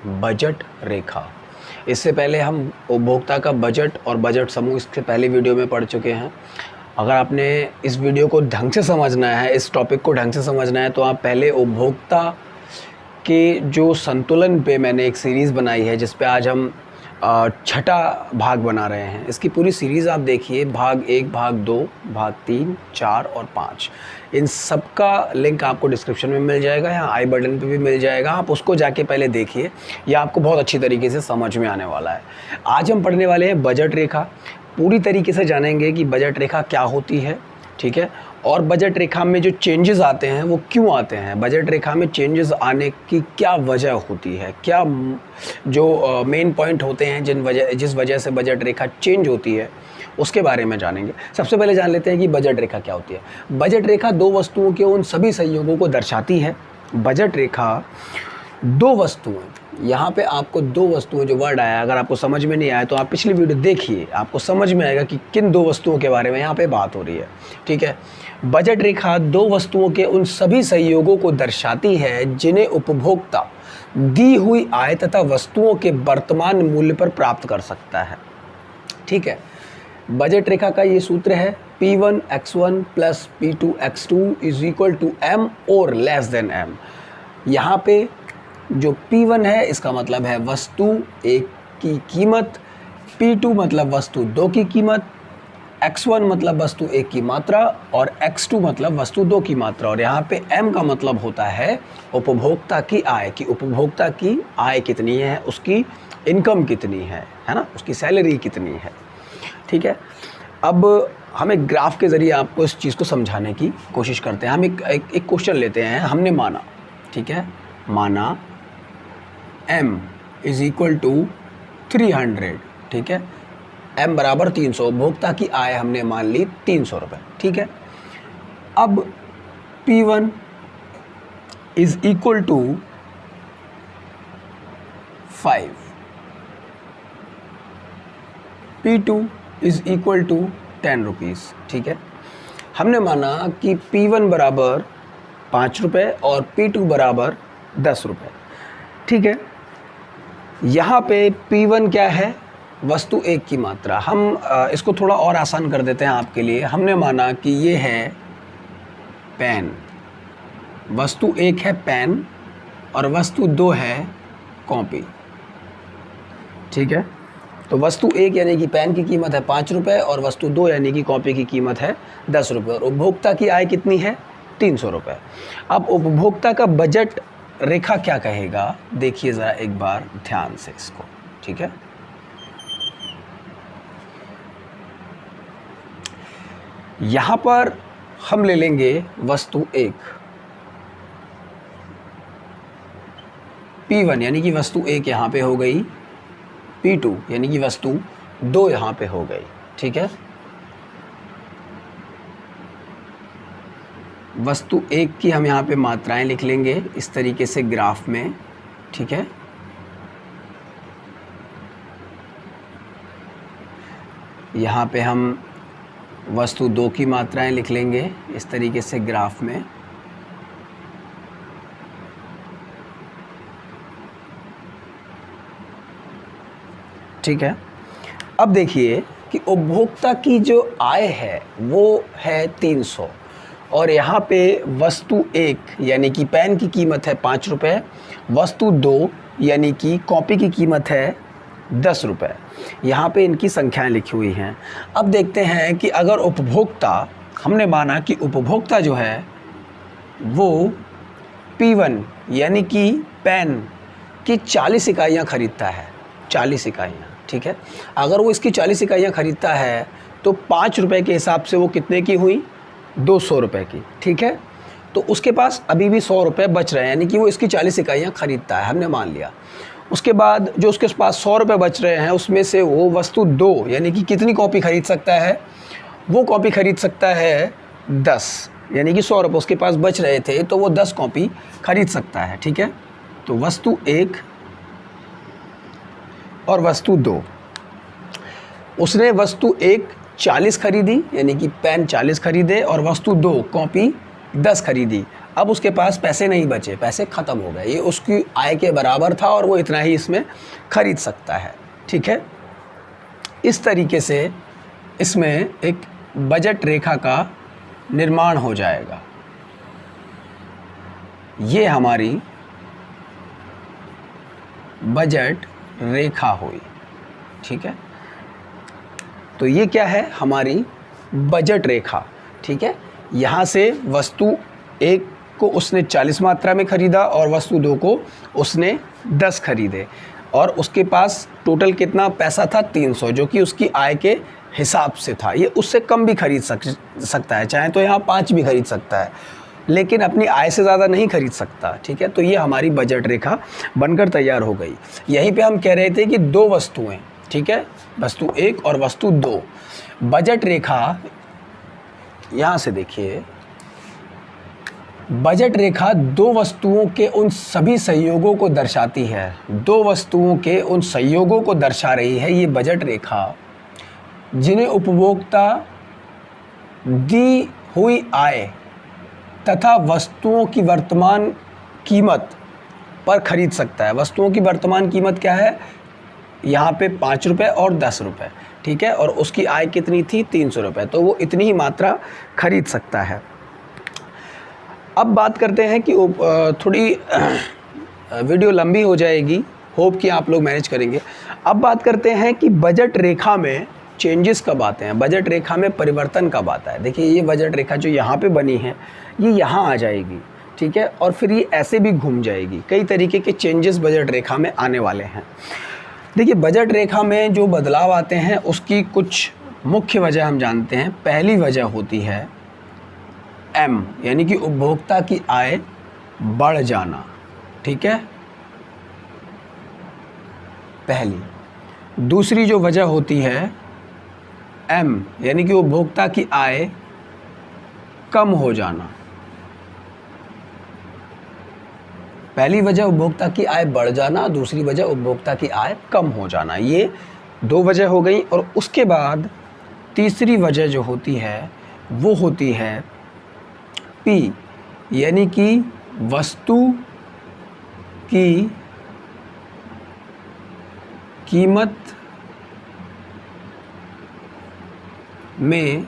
Budget रेखा। इससे पहले हम उपभोक्ता का बजट और बजट समूह इसके पहले वीडियो में पढ़ चुके हैं। अगर आपने इस वीडियो को ढंग से समझना है, इस टॉपिक को ढंग से समझना है, तो आप पहले उपभोक्ता के जो संतुलन पे मैंने एक सीरीज़ बनाई है, जिस पे आज हम छठा भाग बना रहे हैं। इसकी पूरी सीरीज़ आप देखिए, भाग 1, भाग 2, भाग 3, 4 और 5। इन सब का लिंक आपको डिस्क्रिप्शन में मिल जाएगा, यहाँ आई बटन पे भी मिल जाएगा। आप उसको जाके पहले देखिए, ये आपको बहुत अच्छी तरीके से समझ में आने वाला है। आज हम पढ़ने वाले हैं बजट रेखा। पूरी तरीके से जानेंगे कि बजट रेखा क्या होती है, ठीक है, और बजट रेखा में जो चेंजेस आते हैं वो क्यों आते हैं, बजट रेखा में चेंजेस आने की क्या वजह होती है, क्या जो मेन पॉइंट होते हैं जिस वजह से बजट रेखा चेंज होती है, उसके बारे में जानेंगे। सबसे पहले जान लेते हैं कि बजट रेखा क्या होती है। बजट रेखा दो वस्तुओं के उन सभी संयोगों को दर्शाती है। बजट रेखा दो वस्तुएं, यहाँ पे आपको दो वस्तुएं जो वर्ड आया, अगर आपको समझ में नहीं आया तो आप पिछली वीडियो देखिए, आपको समझ में आएगा कि किन दो वस्तुओं के बारे में यहाँ पे बात हो रही है, ठीक है। बजट रेखा दो वस्तुओं के उन सभी संयोगों को दर्शाती है जिन्हें उपभोक्ता दी हुई आय तथा वस्तुओं के वर्तमान मूल्य पर प्राप्त कर सकता है, ठीक है। बजट रेखा का ये सूत्र है P1 x1 plus P2 x2 is equal to M और लेस देन M। यहाँ पे जो P1 है इसका मतलब है वस्तु एक की कीमत, P2 मतलब वस्तु दो की कीमत, x1 मतलब वस्तु एक की मात्रा और x2 मतलब वस्तु दो की मात्रा। और यहाँ पे M का मतलब होता है उपभोक्ता की आय, कि उपभोक्ता की आय कितनी है, उसकी इनकम कितनी है ना, उसकी सैलरी कितनी है, ठीक है। अब हम एक ग्राफ के ज़रिए आपको इस चीज़ को समझाने की कोशिश करते हैं। हम एक क्वेश्चन लेते हैं। हमने माना, ठीक है, माना M इज़ इक्वल टू 300, ठीक है, M बराबर 300। उपभोक्ता की आय हमने मान ली 300 रुपये, ठीक है। अब P1 is equal to 5, P2 is equal to 10 rupees, ठीक है। हमने माना कि P1 बराबर 5 रुपये और P2 बराबर 10 रुपये, ठीक है। यहाँ पे P1 क्या है, वस्तु एक की मात्रा। हम इसको थोड़ा और आसान कर देते हैं आपके लिए। हमने माना कि ये है पेन, वस्तु एक है पेन और वस्तु दो है कॉपी, ठीक है। तो वस्तु एक यानी कि पेन की कीमत है 5 रुपये और वस्तु दो यानी कि कॉपी की कीमत है 10 रुपये और उपभोक्ता की आय कितनी है, 300 रुपये। अब उपभोक्ता का बजट रेखा क्या कहेगा, देखिए ज़रा एक बार ध्यान से इसको, ठीक है। यहाँ पर हम ले लेंगे वस्तु एक P1 यानी कि वस्तु एक यहाँ पे हो गई, P2 यानी कि वस्तु दो यहाँ पे हो गई, ठीक है। वस्तु एक की हम यहाँ पे मात्राएं लिख लेंगे इस तरीके से ग्राफ में, ठीक है। यहाँ पे हम वस्तु दो की मात्राएं लिख लेंगे इस तरीके से ग्राफ में, ठीक है। अब देखिए कि उपभोक्ता की जो आय है वो है 300 और यहाँ पे वस्तु एक यानी कि पेन की कीमत है 5 रुपये, वस्तु दो यानी कि कॉपी की कीमत है 10 रुपये। यहाँ पे इनकी संख्याएं लिखी हुई हैं। अब देखते हैं कि अगर उपभोक्ता, हमने माना कि उपभोक्ता जो है वो P1 यानी कि पेन की 40 इकाइयाँ खरीदता है, 40 इकाइयाँ, ठीक है। अगर वो इसकी 40 इकाइयाँ खरीदता है तो 5 रुपये के हिसाब से वो कितने की हुई, 200 रुपये की, ठीक है। तो उसके पास अभी भी 100 रुपये बच रहे हैं, यानी कि वो इसकी 40 इकाइयाँ खरीदता है, हमने मान लिया। उसके बाद जो उसके पास 100 रुपये बच रहे हैं उसमें से वो वस्तु दो यानी कि कितनी कॉपी खरीद सकता है, वो कॉपी खरीद सकता है 10, यानी कि 100 रुपये उसके पास बच रहे थे तो वो 10 कॉपी खरीद सकता है, ठीक है। तो वस्तु एक और वस्तु दो, उसने वस्तु एक 40 खरीदी यानी कि पेन 40 खरीदे और वस्तु दो कॉपी 10 खरीदी। अब उसके पास पैसे नहीं बचे, पैसे ख़त्म हो गए, ये उसकी आय के बराबर था और वो इतना ही इसमें ख़रीद सकता है। ठीक है, इस तरीके से इसमें एक बजट रेखा का निर्माण हो जाएगा। ये हमारी बजट रेखा हुई। ठीक है, तो ये क्या है, हमारी बजट रेखा। ठीक है, यहाँ से वस्तु 1 को उसने 40 मात्रा में ख़रीदा और वस्तु 2 को उसने 10 खरीदे और उसके पास टोटल कितना पैसा था, 300, जो कि उसकी आय के हिसाब से था। ये उससे कम भी खरीद सकता है, चाहे तो यहाँ 5 भी खरीद सकता है, लेकिन अपनी आय से ज़्यादा नहीं खरीद सकता। ठीक है, तो ये हमारी बजट रेखा बनकर तैयार हो गई। यहीं पे हम कह रहे थे कि 2 वस्तुएं, ठीक है, वस्तु 1 और वस्तु 2, बजट रेखा, यहाँ से देखिए, बजट रेखा 2 वस्तुओं के उन सभी संयोगों को दर्शाती है। 2 वस्तुओं के उन संयोगों को दर्शा रही है ये बजट रेखा, जिन्हें उपभोक्ता दी हुई आय तथा वस्तुओं की वर्तमान कीमत पर खरीद सकता है। वस्तुओं की वर्तमान कीमत क्या है, यहाँ पे 5 रुपये और 10 रुपये। ठीक है, और उसकी आय कितनी थी, 300 रुपये, तो वो इतनी ही मात्रा खरीद सकता है। अब बात करते हैं कि थोड़ी वीडियो लंबी हो जाएगी, होप कि आप लोग मैनेज करेंगे। अब बात करते हैं कि बजट रेखा में चेंजेस कब आते हैं, बजट रेखा में परिवर्तन कब आता है। देखिए, ये बजट रेखा जो यहाँ पे बनी है, ये यहाँ आ जाएगी। ठीक है, और फिर ये ऐसे भी घूम जाएगी। कई तरीके के चेंजेस बजट रेखा में आने वाले हैं। देखिए, बजट रेखा में जो बदलाव आते हैं उसकी कुछ मुख्य वजह हम जानते हैं। पहली वजह होती है M, यानी कि उपभोक्ता की आय बढ़ जाना। ठीक है, पहली। दूसरी जो वजह होती है M, यानी कि उपभोक्ता की आय कम हो जाना। पहली वजह उपभोक्ता की आय बढ़ जाना, दूसरी वजह उपभोक्ता की आय कम हो जाना। ये 2 वजह हो गई। और उसके बाद तीसरी वजह जो होती है वो होती है P, यानी कि वस्तु की कीमत में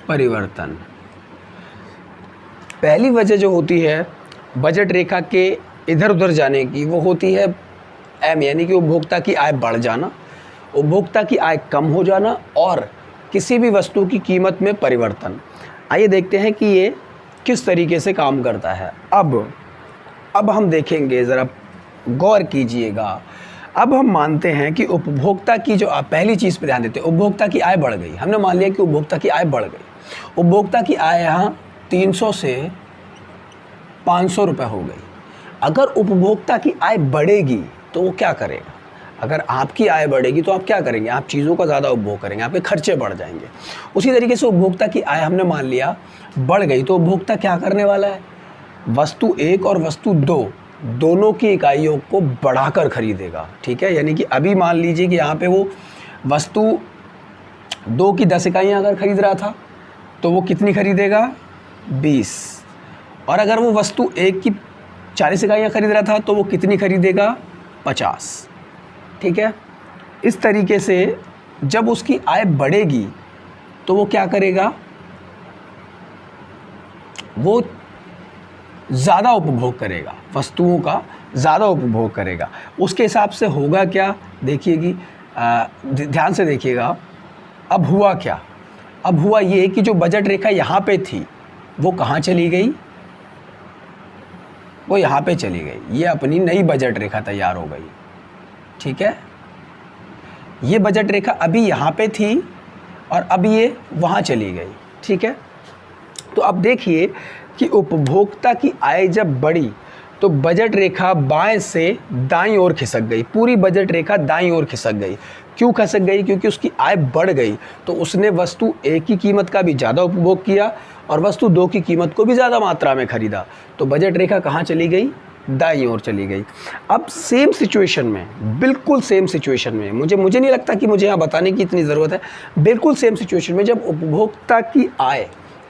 परिवर्तन। पहली वजह जो होती है बजट रेखा के इधर उधर जाने की, वो होती है M, यानी कि उपभोक्ता की आय बढ़ जाना, उपभोक्ता की आय कम हो जाना और किसी भी वस्तु की कीमत में परिवर्तन। आइए देखते हैं कि ये किस तरीके से काम करता है। अब हम देखेंगे, ज़रा गौर कीजिएगा। अब हम मानते हैं कि उपभोक्ता की जो, पहली चीज़ पर ध्यान देते हैं, उपभोक्ता की आय बढ़ गई। हमने मान लिया कि उपभोक्ता की आय बढ़ गई। उपभोक्ता की आय यहाँ 300 से 500 रुपये हो गई। अगर उपभोक्ता की आय बढ़ेगी तो वो क्या करेगा, अगर आपकी आय बढ़ेगी तो आप क्या करेंगे, आप चीज़ों का ज़्यादा उपभोग करेंगे, आपके खर्चे बढ़ जाएंगे। उसी तरीके से उपभोक्ता की आय हमने मान लिया बढ़ गई, तो उपभोक्ता क्या करने वाला है, वस्तु 1 और वस्तु 2 दोनों की इकाइयों को बढ़ाकर खरीदेगा। ठीक है, यानी कि अभी मान लीजिए कि यहाँ पे वो वस्तु 2 की 10 इकाइयाँ अगर खरीद रहा था तो वो कितनी खरीदेगा, 20। और अगर वो वस्तु 1 की 40 इकाइयाँ खरीद रहा था तो वो कितनी खरीदेगा, 50। ठीक है, इस तरीके से जब उसकी आय बढ़ेगी तो वो क्या करेगा, वो ज़्यादा उपभोग करेगा, वस्तुओं का ज़्यादा उपभोग करेगा। उसके हिसाब से होगा क्या, देखिएगी, ध्यान से देखिएगा। अब हुआ क्या, अब हुआ ये कि जो बजट रेखा यहाँ पे थी वो कहाँ चली गई, वो यहाँ पे चली गई। ये अपनी नई बजट रेखा तैयार हो गई। ठीक है, ये बजट रेखा अभी यहाँ पे थी और अब ये वहाँ चली गई। ठीक है, तो अब देखिए कि उपभोक्ता की आय जब बढ़ी तो बजट रेखा बाएं से दाईं ओर खिसक गई। पूरी बजट रेखा दाईं ओर खिसक गई। क्यों खिसक गई, क्योंकि उसकी आय बढ़ गई तो उसने वस्तु 1 की कीमत का भी ज़्यादा उपभोग किया और वस्तु 2 की कीमत को भी ज़्यादा मात्रा में खरीदा। तो बजट रेखा कहाँ चली गई, दाईं ओर चली गई। अब सेम सिचुएशन में, बिल्कुल सेम सिचुएशन में, मुझे नहीं लगता कि मुझे यहाँ बताने की इतनी ज़रूरत है, बिल्कुल सेम सिचुएशन में जब उपभोक्ता की आय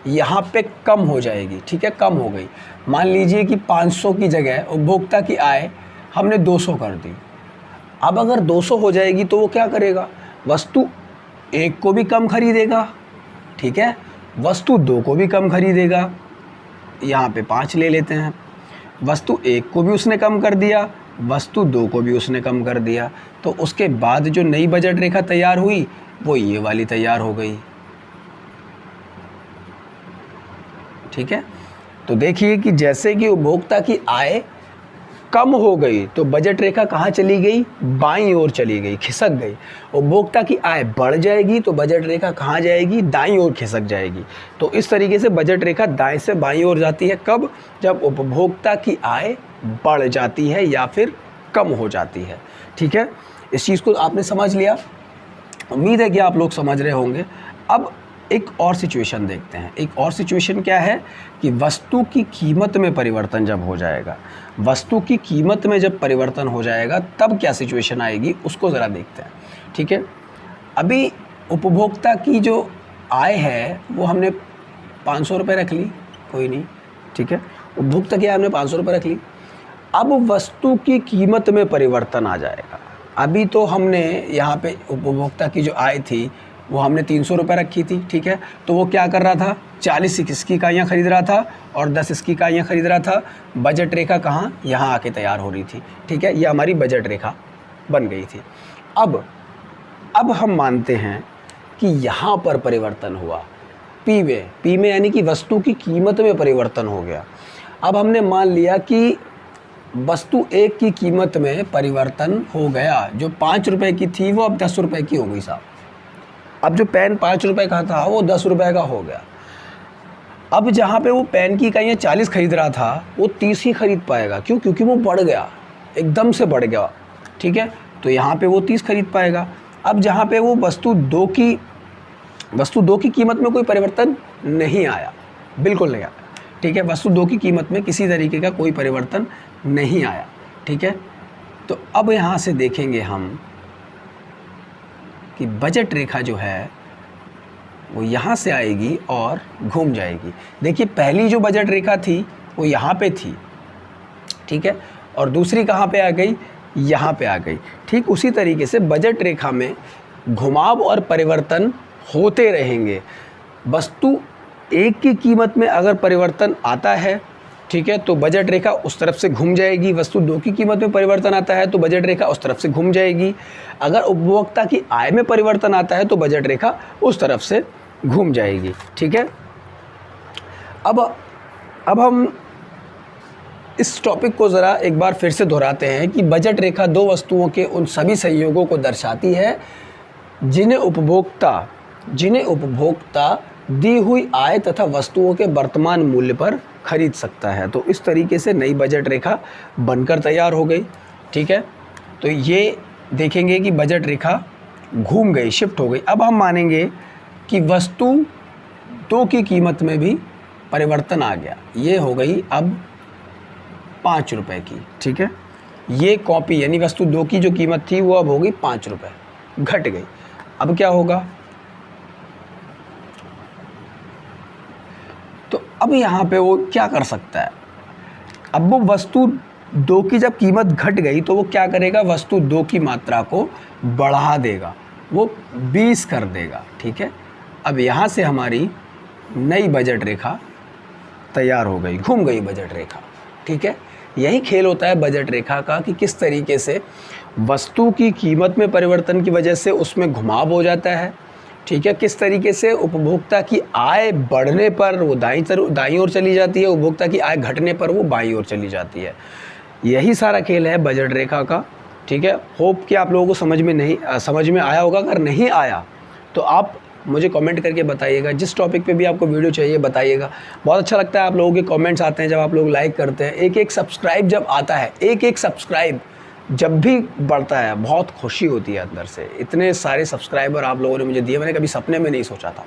यहाँ पे कम हो जाएगी, ठीक है, कम हो गई, मान लीजिए कि 500 की जगह उपभोक्ता की आय हमने 200 कर दी। अब अगर 200 हो जाएगी तो वो क्या करेगा, वस्तु 1 को भी कम खरीदेगा, ठीक है, वस्तु 2 को भी कम खरीदेगा, यहाँ पे 5 ले लेते हैं, वस्तु 1 को भी उसने कम कर दिया, वस्तु 2 को भी उसने कम कर दिया, तो उसके बाद जो नई बजट रेखा तैयार हुई वो ये वाली तैयार हो गई, ठीक है। तो देखिए कि जैसे कि उपभोक्ता की आय कम हो गई तो बजट रेखा कहाँ चली गई, बाईं ओर चली गई, खिसक गई। उपभोक्ता की आय बढ़ जाएगी तो बजट रेखा कहाँ जाएगी, दाईं ओर खिसक जाएगी। तो इस तरीके से बजट रेखा दाएं से बाईं ओर जाती है, कब, जब उपभोक्ता की आय बढ़ जाती है या फिर कम हो जाती है, ठीक है। इस चीज़ को आपने समझ लिया, उम्मीद है कि आप लोग समझ रहे होंगे। अब एक और सिचुएशन देखते हैं। एक और सिचुएशन क्या है कि वस्तु की कीमत में परिवर्तन जब हो जाएगा, वस्तु की कीमत में जब परिवर्तन हो जाएगा तब क्या सिचुएशन आएगी, उसको ज़रा देखते हैं, ठीक है। अभी उपभोक्ता की जो आय है वो हमने 500 रुपये रख ली, कोई नहीं, ठीक है, उपभोक्ता की आय हमने 500 रुपये रख ली। अब वस्तु की कीमत में परिवर्तन आ जाएगा। अभी तो हमने यहाँ पे उपभोक्ता की जो आय थी वो हमने 300 रुपये रखी थी, ठीक है, तो वो क्या कर रहा था, 40 इसकी इकाइयाँ खरीद रहा था और 10 इसकी इकाइयाँ खरीद रहा था। बजट रेखा कहाँ, यहाँ आके तैयार हो रही थी, ठीक है, ये हमारी बजट रेखा बन गई थी। अब हम मानते हैं कि यहाँ पर परिवर्तन हुआ, पी में यानी कि वस्तु की कीमत में परिवर्तन हो गया। अब हमने मान लिया कि वस्तु 1 की कीमत में परिवर्तन हो गया, जो 5 रुपये की थी वो अब 10 रुपये की हो गई साहब। अब जो पेन 5 रुपये का था वो 10 रुपये का हो गया। अब जहाँ पे वो पेन की इकाइयाँ 40 खरीद रहा था वो 30 ही खरीद पाएगा, क्यों, क्योंकि वो बढ़ गया, एकदम से बढ़ गया, ठीक है, तो यहाँ पे वो 30 खरीद पाएगा। अब जहाँ पे वो वस्तु 2 की कीमत में कोई परिवर्तन नहीं आया, बिल्कुल नहीं आया, ठीक है, वस्तु 2 की कीमत में किसी तरीके का कोई परिवर्तन नहीं आया, ठीक है। तो अब यहाँ से देखेंगे हम कि बजट रेखा जो है वो यहाँ से आएगी और घूम जाएगी। देखिए पहली जो बजट रेखा थी वो यहाँ पे थी, ठीक है, और दूसरी कहाँ पे आ गई, यहाँ पे आ गई। ठीक उसी तरीके से बजट रेखा में घुमाव और परिवर्तन होते रहेंगे। वस्तु 1 की कीमत में अगर परिवर्तन आता है, ठीक है, तो बजट रेखा उस तरफ से घूम जाएगी। वस्तु 2 की कीमत में परिवर्तन आता है तो बजट रेखा उस तरफ से घूम जाएगी। अगर उपभोक्ता की आय में परिवर्तन आता है तो बजट रेखा उस तरफ से घूम जाएगी, ठीक है। अब हम इस टॉपिक को ज़रा एक बार फिर से दोहराते हैं कि बजट रेखा 2 वस्तुओं के उन सभी संयोगों को दर्शाती है जिन्हें उपभोक्ता दी हुई आय तथा वस्तुओं के वर्तमान मूल्य पर खरीद सकता है। तो इस तरीके से नई बजट रेखा बनकर तैयार हो गई, ठीक है। तो ये देखेंगे कि बजट रेखा घूम गई, शिफ्ट हो गई। अब हम मानेंगे कि वस्तु 2 की कीमत में भी परिवर्तन आ गया, ये हो गई अब 5 रुपये की, ठीक है। ये कॉपी यानी वस्तु 2 की जो कीमत थी वो अब हो गई 5 रुपये, घट गई। अब क्या होगा, तो अब यहाँ पे वो क्या कर सकता है, अब वो वस्तु 2 की जब कीमत घट गई तो वो क्या करेगा, वस्तु 2 की मात्रा को बढ़ा देगा, वो 20 कर देगा, ठीक है। अब यहाँ से हमारी नई बजट रेखा तैयार हो गई, घूम गई बजट रेखा, ठीक है। यही खेल होता है बजट रेखा का कि किस तरीके से वस्तु की कीमत में परिवर्तन की वजह से उसमें घुमाव हो जाता है, ठीक है। किस तरीके से उपभोक्ता की आय बढ़ने पर वो दाईं ओर चली जाती है, उपभोक्ता की आय घटने पर वो बाईं ओर चली जाती है। यही सारा खेल है बजट रेखा का, ठीक है। होप कि आप लोगों को समझ में आया होगा। अगर नहीं आया तो आप मुझे कमेंट करके बताइएगा, जिस टॉपिक पे भी आपको वीडियो चाहिए बताइएगा। बहुत अच्छा लगता है आप लोगों के कमेंट्स आते हैं जब आप लोग लाइक करते हैं, एक सब्सक्राइब जब आता है, एक सब्सक्राइब जब भी बढ़ता है बहुत खुशी होती है अंदर से। इतने सारे सब्सक्राइबर आप लोगों ने मुझे दिए, मैंने कभी सपने में नहीं सोचा था।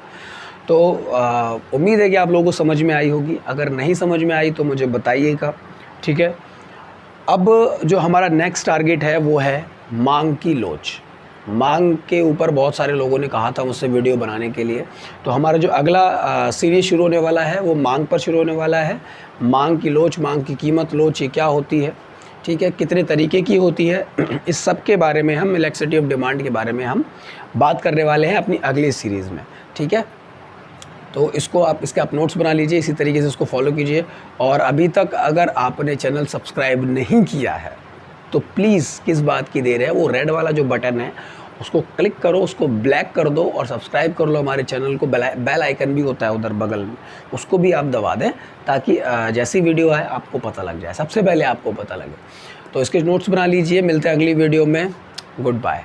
तो उम्मीद है कि आप लोगों को समझ में आई होगी। अगर नहीं समझ में आई तो मुझे बताइएगा, ठीक है। अब जो हमारा नेक्स्ट टारगेट है वो है मांग की लोच। मांग के ऊपर बहुत सारे लोगों ने कहा था मुझसे वीडियो बनाने के लिए, तो हमारा जो अगला सीरीज शुरू होने वाला है वो मांग पर शुरू होने वाला है। मांग की लोच, मांग की कीमत, लोच ये क्या होती है, ठीक है, कितने तरीके की होती है, इस सब के बारे में हम, इलेक्ट्रिसिटी ऑफ डिमांड के बारे में हम बात करने वाले हैं अपनी अगली सीरीज़ में, ठीक है। तो इसको आप नोट्स बना लीजिए, इसी तरीके से इसको फॉलो कीजिए। और अभी तक अगर आपने चैनल सब्सक्राइब नहीं किया है तो प्लीज़, किस बात की देर है, वो रेड वाला जो बटन है उसको क्लिक करो, उसको ब्लैक कर दो और सब्सक्राइब कर लो हमारे चैनल को। बेल आइकन भी होता है उधर बगल में, उसको भी आप दबा दें ताकि जैसी वीडियो आए आपको पता लग जाए, सबसे पहले आपको पता लगे। तो इसके नोट्स बना लीजिए। मिलते हैं अगली वीडियो में। Good bye.